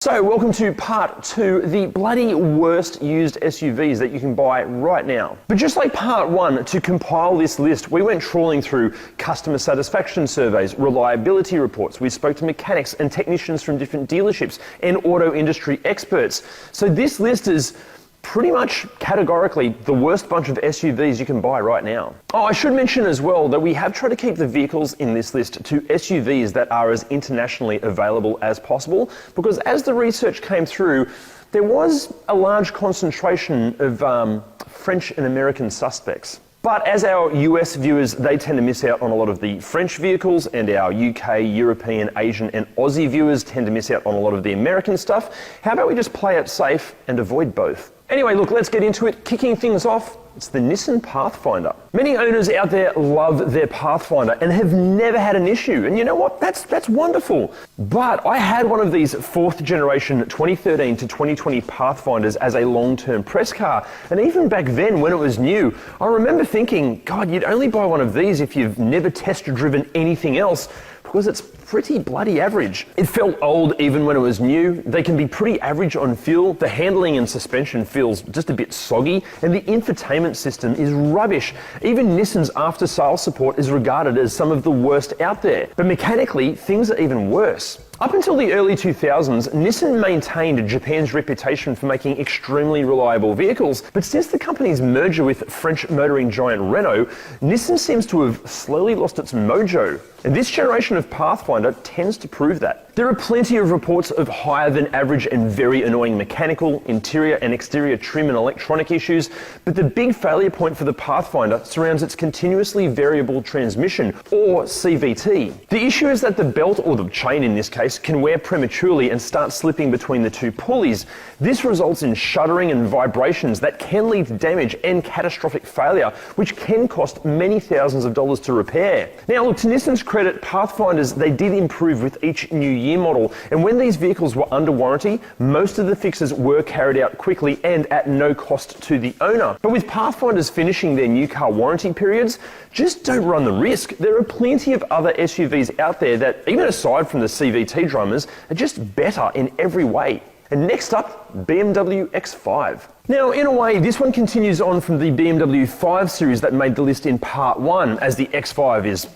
So welcome to part 2, the bloody worst used SUVs that you can buy right now. But just like part 1, to compile this list, we went trawling through customer satisfaction surveys, reliability reports, we spoke to mechanics and technicians from different dealerships and auto industry experts. So this list is pretty much categorically the worst bunch of SUVs you can buy right now. Oh, I should mention as well that we have tried to keep the vehicles in this list to SUVs that are as internationally available as possible, because as the research came through, there was a large concentration of French and American suspects. But as our US viewers, they tend to miss out on a lot of the French vehicles, and our UK, European, Asian and Aussie viewers tend to miss out on a lot of the American stuff. How about we just play it safe and avoid both? Anyway, look, let's get into it. Kicking things off, it's the Nissan Pathfinder. Many owners out there love their Pathfinder and have never had an issue. And you know what? That's wonderful. But I had one of these 4th generation 2013 to 2020 Pathfinders as a long-term press car. And even back then when it was new, I remember thinking, God, you'd only buy one of these if you've never test-driven anything else, because it's pretty bloody average. It felt old even when it was new. They can be pretty average on fuel. The handling and suspension feels just a bit soggy, and the infotainment system is rubbish. Even Nissan's after-sales support is regarded as some of the worst out there. But mechanically, things are even worse. Up until the early 2000s, Nissan maintained Japan's reputation for making extremely reliable vehicles, but since the company's merger with French motoring giant Renault, Nissan seems to have slowly lost its mojo. And this generation of Pathfinder tends to prove that. There are plenty of reports of higher than average and very annoying mechanical, interior and exterior trim and electronic issues, but the big failure point for the Pathfinder surrounds its continuously variable transmission, or CVT. The issue is that the belt, or the chain in this case, can wear prematurely and start slipping between the two pulleys. This results in shuddering and vibrations that can lead to damage and catastrophic failure, which can cost many thousands of dollars to repair. Now look, to Nissan's credit, Pathfinders, they did improve with each new year model, and when these vehicles were under warranty, most of the fixes were carried out quickly and at no cost to the owner. But with Pathfinders finishing their new car warranty periods, just don't run the risk. There are plenty of other SUVs out there that, even aside from the CVT drummers, are just better in every way. And next up, BMW X5. Now, in a way, this one continues on from the BMW 5 Series that made the list in part 1, as the X5 is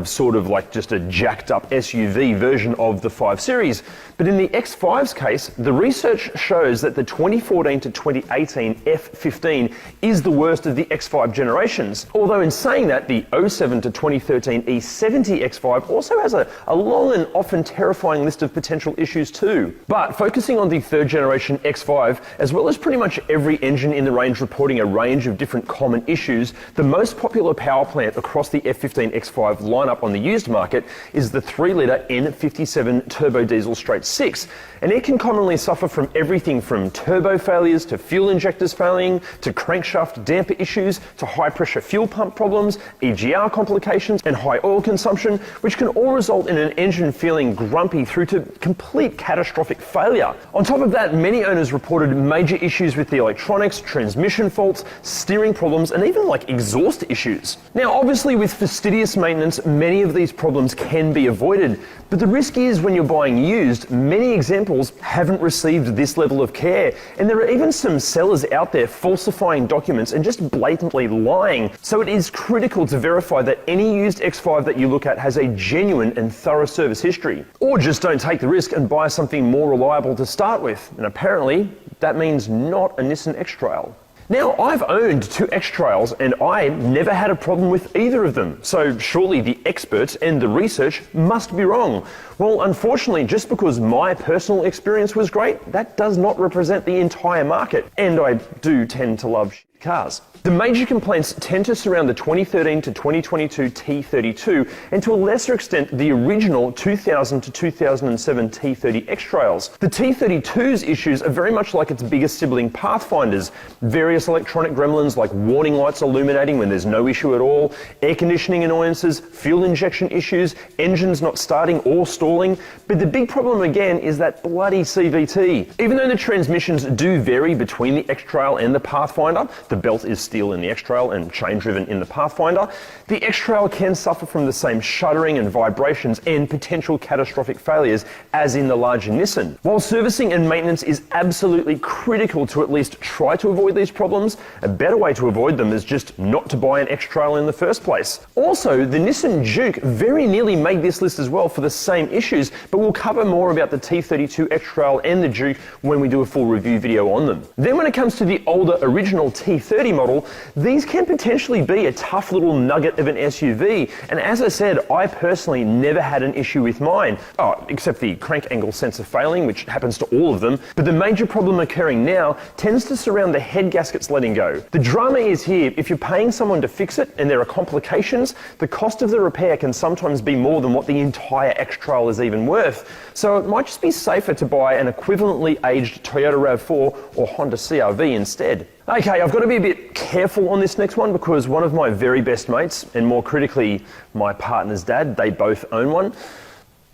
sort of like just a jacked up SUV version of the 5 Series. But in the X5's case, the research shows that the 2014 to 2018 F15 is the worst of the X5 generations. Although in saying that, the 07 to 2013 E70 X5 also has a long and often terrifying list of potential issues too. But focusing on the 3rd generation X5, as well as pretty much every engine in the range reporting a range of different common issues, the most popular power plant across the F15 X5 lineup on the used market is the 3-litre N57 turbo diesel straight 6, and it can commonly suffer from everything from turbo failures to fuel injectors failing, to crankshaft damper issues, to high pressure fuel pump problems, EGR complications and high oil consumption, which can all result in an engine feeling grumpy through to complete catastrophic failure. On top of that, many owners reported major issues with the electronics, transmission faults, steering problems, and even like exhaust issues. Now, obviously with fastidious maintenance, many of these problems can be avoided, but the risk is when you're buying used, many examples haven't received this level of care, and there are even some sellers out there falsifying documents and just blatantly lying. So it is critical to verify that any used X5 that you look at has a genuine and thorough service history. Or just don't take the risk and buy something more reliable to start with, and apparently that means not a Nissan X-Trail. Now, I've owned 2 X-Trails and I never had a problem with either of them, so surely the experts and the research must be wrong. Well, unfortunately, just because my personal experience was great, that does not represent the entire market, and I do tend to love cars. The major complaints tend to surround the 2013 to 2022 T32 and to a lesser extent the original 2000 to 2007 T30 X-Trails. The T32's issues are very much like its biggest sibling Pathfinders. Various electronic gremlins like warning lights illuminating when there's no issue at all, air conditioning annoyances, fuel injection issues, engines not starting or stalling. But the big problem again is that bloody CVT. Even though the transmissions do vary between the X-Trail and the Pathfinder, the the belt is steel in the X-Trail and chain-driven in the Pathfinder, the X-Trail can suffer from the same shuddering and vibrations and potential catastrophic failures as in the larger Nissan. While servicing and maintenance is absolutely critical to at least try to avoid these problems, a better way to avoid them is just not to buy an X-Trail in the first place. Also, the Nissan Juke very nearly made this list as well for the same issues, but we'll cover more about the T32 X-Trail and the Juke when we do a full review video on them. Then when it comes to the older original T30 model, these can potentially be a tough little nugget of an SUV, and as I said, I personally never had an issue with mine. Oh, except the crank angle sensor failing, which happens to all of them, but the major problem occurring now tends to surround the head gaskets letting go. The drama is here, if you're paying someone to fix it and there are complications, the cost of the repair can sometimes be more than what the entire X-Trail is even worth. So it might just be safer to buy an equivalently aged Toyota RAV4 or Honda CR-V instead. Okay, I've got to be a bit careful on this next one because one of my very best mates, and more critically, my partner's dad, they both own one,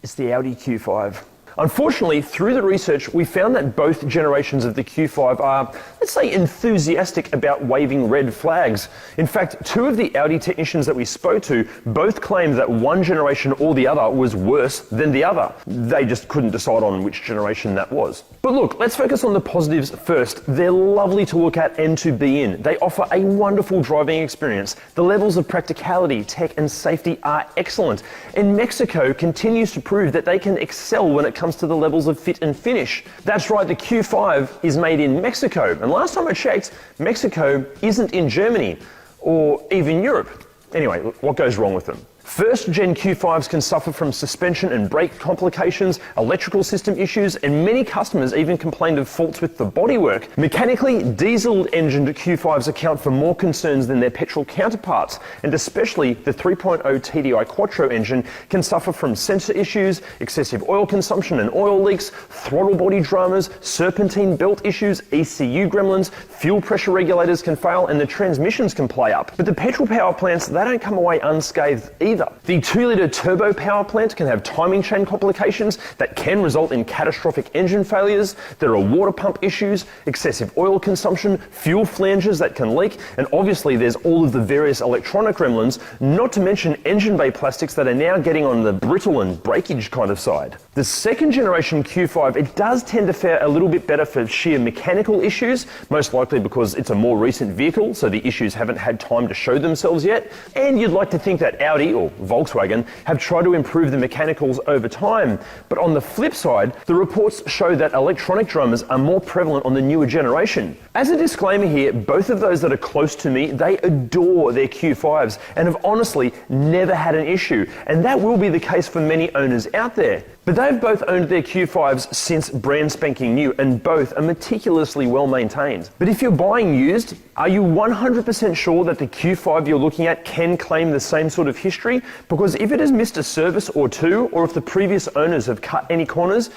it's the Audi Q5. Unfortunately, through the research, we found that both generations of the Q5 are, let's say, enthusiastic about waving red flags. In fact, two of the Audi technicians that we spoke to both claimed that one generation or the other was worse than the other. They just couldn't decide on which generation that was. But look, let's focus on the positives first. They're lovely to look at and to be in. They offer a wonderful driving experience. The levels of practicality, tech and safety are excellent. And Mexico continues to prove that they can excel when it comes to the levels of fit and finish. That's right, the Q5 is made in Mexico, and last time I checked, Mexico isn't in Germany or even Europe. Anyway, what goes wrong with them? First gen Q5s can suffer from suspension and brake complications, electrical system issues, and many customers even complained of faults with the bodywork. Mechanically, diesel-engined Q5s account for more concerns than their petrol counterparts, and especially the 3.0 TDI Quattro engine can suffer from sensor issues, excessive oil consumption and oil leaks, throttle body dramas, serpentine belt issues, ECU gremlins, fuel pressure regulators can fail, and the transmissions can play up. But the petrol power plants, they don't come away unscathed either. The 2-litre turbo power plant can have timing chain complications that can result in catastrophic engine failures. There are water pump issues, excessive oil consumption, fuel flanges that can leak, and obviously there's all of the various electronic gremlins, not to mention engine bay plastics that are now getting on the brittle and breakage kind of side. The second generation Q5, it does tend to fare a little bit better for sheer mechanical issues, most likely because it's a more recent vehicle, so the issues haven't had time to show themselves yet. And you'd like to think that Audi, or Volkswagen, have tried to improve the mechanicals over time. But on the flip side, the reports show that electronic dramas are more prevalent on the newer generation. As a disclaimer here, both of those that are close to me, they adore their Q5s and have honestly never had an issue. And that will be the case for many owners out there. But they've both owned their Q5s since brand spanking new, and both are meticulously well maintained. But if you're buying used, are you 100% sure that the Q5 you're looking at can claim the same sort of history? Because if it has missed a service or two, or if the previous owners have cut any corners,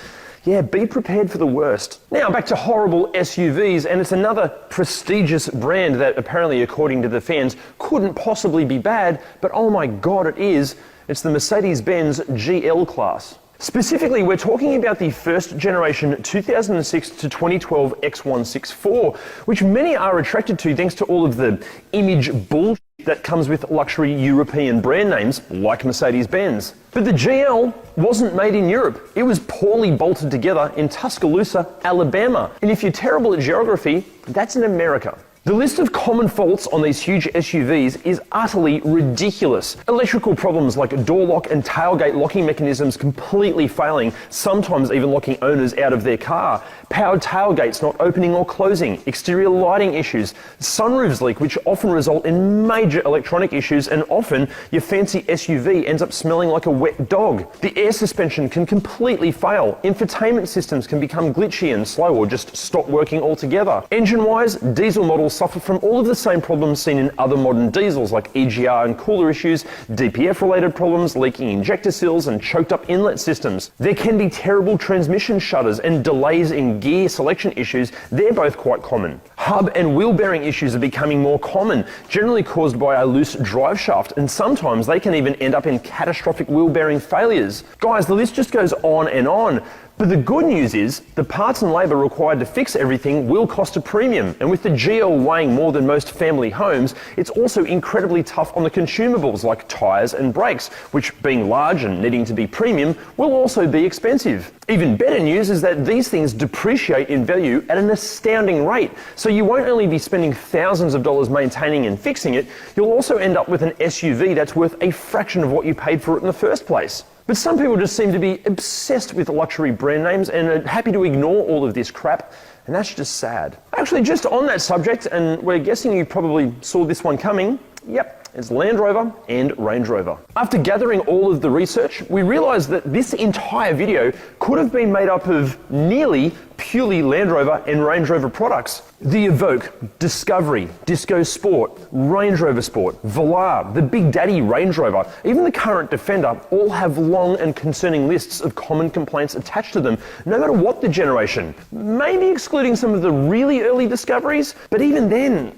yeah, be prepared for the worst. Now back to horrible SUVs, and it's another prestigious brand that apparently, according to the fans, couldn't possibly be bad, but oh my god, it is. It's the Mercedes-Benz GL class. Specifically, we're talking about the first generation 2006 to 2012 X164, which many are attracted to thanks to all of the image bullshit that comes with luxury European brand names like Mercedes-Benz. But the GL wasn't made in Europe. It was poorly bolted together in Tuscaloosa, Alabama. And if you're terrible at geography, that's in America. The list of common faults on these huge SUVs is utterly ridiculous. Electrical problems like door lock and tailgate locking mechanisms completely failing, sometimes even locking owners out of their car. Powered tailgates not opening or closing, exterior lighting issues, sunroofs leak which often result in major electronic issues, and often your fancy SUV ends up smelling like a wet dog. The air suspension can completely fail. Infotainment systems can become glitchy and slow or just stop working altogether. Engine-wise, diesel models suffer from all of the same problems seen in other modern diesels like EGR and cooler issues, DPF-related problems, leaking injector seals and choked up inlet systems. There can be terrible transmission shudders and delays in gear selection issues. They're both quite common. Hub and wheel bearing issues are becoming more common, generally caused by a loose drive shaft, and sometimes they can even end up in catastrophic wheel bearing failures. Guys, the list just goes on and on. But the good news is the parts and labour required to fix everything will cost a premium, and with the GL weighing more than most family homes, it's also incredibly tough on the consumables like tyres and brakes, which being large and needing to be premium will also be expensive. Even better news is that these things depreciate in value at an astounding rate, so you won't only be spending thousands of dollars maintaining and fixing it, you'll also end up with an SUV that's worth a fraction of what you paid for it in the first place. But some people just seem to be obsessed with luxury brand names and are happy to ignore all of this crap, and that's just sad. Actually, just on that subject, and we're guessing you probably saw this one coming, yep, it's Land Rover and Range Rover. After gathering all of the research, we realised that this entire video could have been made up of nearly purely Land Rover and Range Rover products. The Evoque, Discovery, Disco Sport, Range Rover Sport, Velar, the Big Daddy Range Rover, even the current Defender all have long and concerning lists of common complaints attached to them, no matter what the generation. Maybe excluding some of the really early Discoveries, but even then,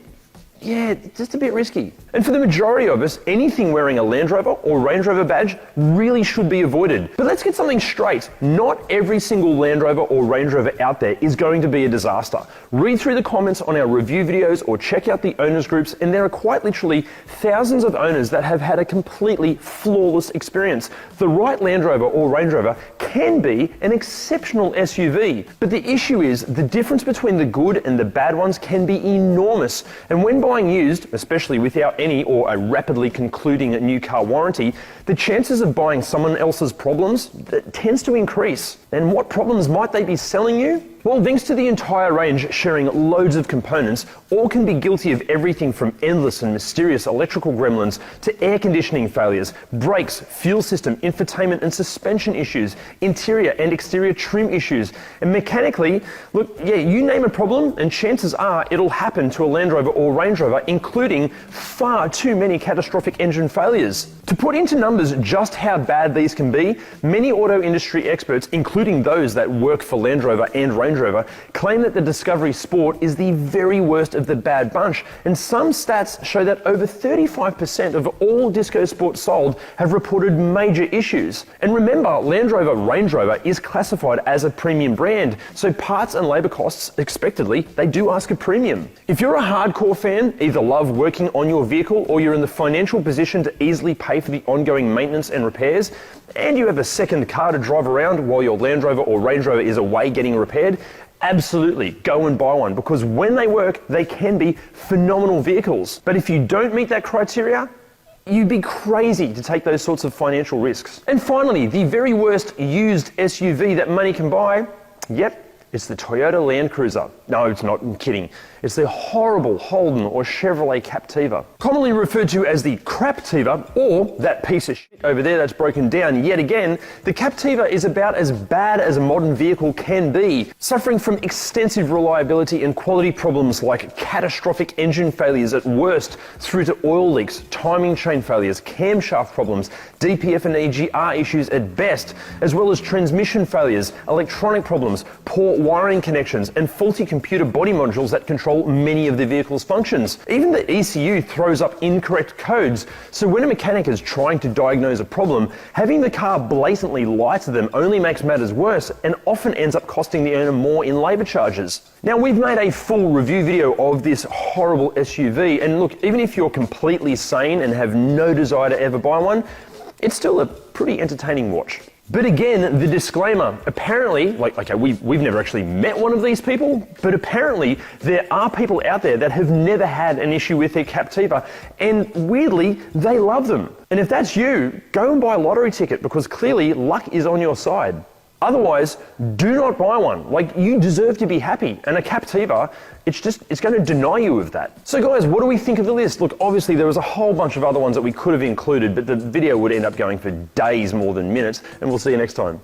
yeah, just a bit risky. And for the majority of us, anything wearing a Land Rover or Range Rover badge really should be avoided. But let's get something straight. Not every single Land Rover or Range Rover out there is going to be a disaster. Read through the comments on our review videos or check out the owners groups, and there are quite literally thousands of owners that have had a completely flawless experience. The right Land Rover or Range Rover can be an exceptional SUV, but the issue is the difference between the good and the bad ones can be enormous. And when buying used, especially without any or a rapidly concluding new car warranty, the chances of buying someone else's problems tends to increase. And what problems might they be selling you? Well, thanks to the entire range sharing loads of components, all can be guilty of everything from endless and mysterious electrical gremlins to air conditioning failures, brakes, fuel system, infotainment and suspension issues, interior and exterior trim issues. And mechanically, look, yeah, you name a problem and chances are it'll happen to a Land Rover or Range Rover, including far too many catastrophic engine failures. To put into numbers just how bad these can be, many auto industry experts, including those that work for Land Rover and Range Rover, claim that the Discovery Sport is the very worst of the bad bunch, and some stats show that over 35% of all Disco Sports sold have reported major issues. And remember, Land Rover Range Rover is classified as a premium brand, so parts and labour costs, expectedly, they do ask a premium. If you're a hardcore fan, either love working on your vehicle or you're in the financial position to easily pay for the ongoing maintenance and repairs, and you have a second car to drive around while your Land Rover or Range Rover is away getting repaired, absolutely go and buy one, because when they work, they can be phenomenal vehicles. But if you don't meet that criteria, you'd be crazy to take those sorts of financial risks. And finally, the very worst used SUV that money can buy, yep, it's the Toyota Land Cruiser. No, it's not, I'm kidding. It's the horrible Holden or Chevrolet Captiva, commonly referred to as the Craptiva, or that piece of shit over there that's broken down yet again. The Captiva is about as bad as a modern vehicle can be, suffering from extensive reliability and quality problems like catastrophic engine failures at worst, through to oil leaks, timing chain failures, camshaft problems, DPF and EGR issues at best, as well as transmission failures, electronic problems, poor wiring connections, and faulty computer body modules that control many of the vehicle's functions. Even the ECU throws up incorrect codes, so when a mechanic is trying to diagnose a problem, having the car blatantly lie to them only makes matters worse and often ends up costing the owner more in labour charges. Now, we've made a full review video of this horrible SUV, and look, even if you're completely sane and have no desire to ever buy one, it's still a pretty entertaining watch. But again, the disclaimer, apparently, okay, we've never actually met one of these people, but apparently there are people out there that have never had an issue with their Captiva, and weirdly, they love them. And if that's you, go and buy a lottery ticket, because clearly luck is on your side. Otherwise, do not buy one. Like, you deserve to be happy. And a Captiva, it's going to deny you of that. So guys, what do we think of the list? Look, obviously there was a whole bunch of other ones that we could have included, but the video would end up going for days more than minutes, and we'll see you next time.